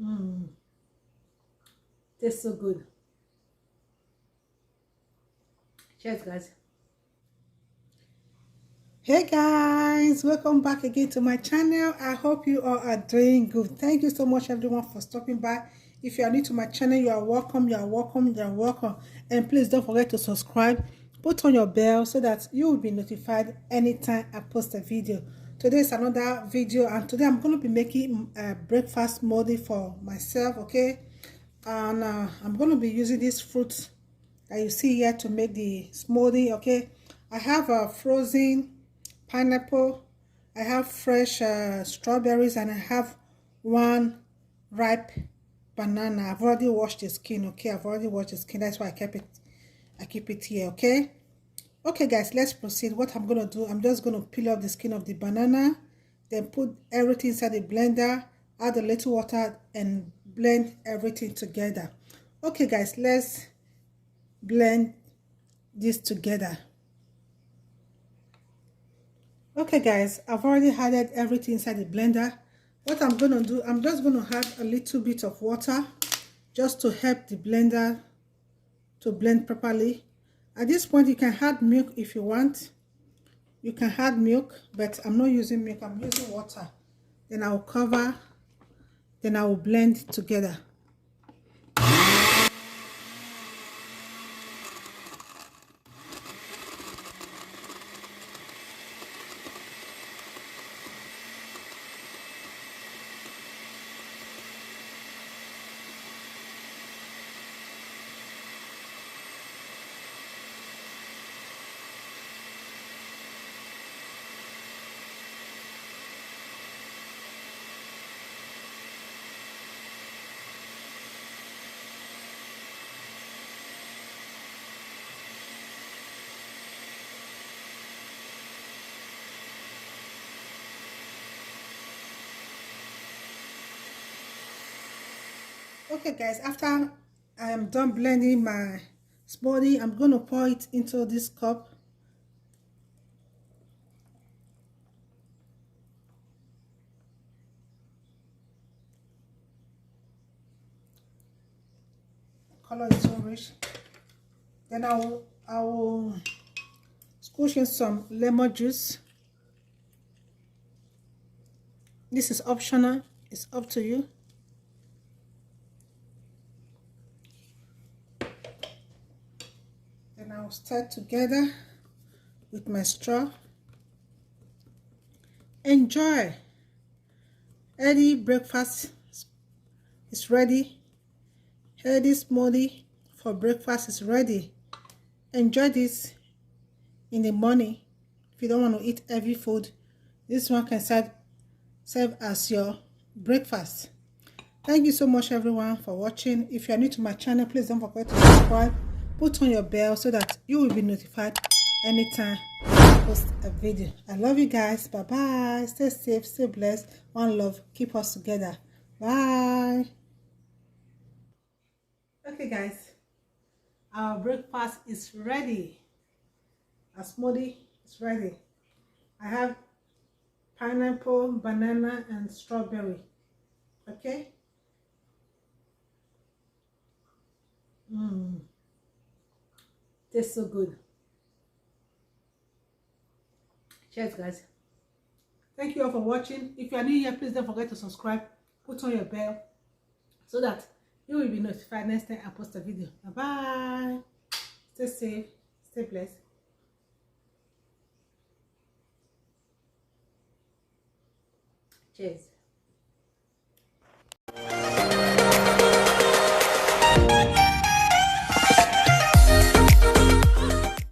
Mmm. Tastes so good. Cheers, guys. Hey guys, welcome back again to my channel. I hope you all are doing good. Thank you so much everyone for stopping by. If you are new to my channel, you are welcome, you are welcome, you are welcome. And please don't forget to subscribe. Put on your bell so that you will be notified anytime I post a video. Today is another video, and today I'm going to be making a breakfast smoothie for myself, okay? And I'm going to be using these fruits that you see here to make the smoothie, okay? I have a frozen pineapple, I have fresh strawberries, and I have one ripe banana. I've already washed the skin, okay? I've already washed the skin. That's why I keep it here, okay? Okay guys, let's proceed. What I'm gonna do, I'm just gonna peel off the skin of the banana, then put everything inside the blender, add a little water, and blend everything together. Okay guys, let's blend this together. Okay guys, I've already added everything inside the blender. What I'm gonna do, I'm just gonna add a little bit of water just to help the blender to blend properly. At this point, you can add milk if you want. You can add milk, but I'm not using milk, I'm using water. Then I will cover, then I will blend together. Okay guys, after I am done blending my smoothie, I'm going to pour it into this cup. Color is so rich. Then I will squish in some lemon juice. This is optional, it's up to you. Then I'll stir together with my straw. Enjoy. Early breakfast is ready. Healthy smoothie for breakfast is ready. Enjoy this in the morning. If you don't want to eat heavy food, this one can serve as your breakfast. Thank you so much everyone for watching. If you are new to my channel, please don't forget to subscribe. Put on your bell so that you will be notified anytime I post a video. I love you guys. Bye bye. Stay safe, stay blessed. One love. Keep us together. Bye. Okay guys, our breakfast is ready. Our smoothie is ready. I have pineapple, banana, and strawberry. Okay. Tastes so good. Cheers guys. Thank you all for watching. If you are new here, please don't forget to subscribe. Put on your bell so that you will be notified next time I post a video. Bye bye. Stay safe, stay blessed. Cheers.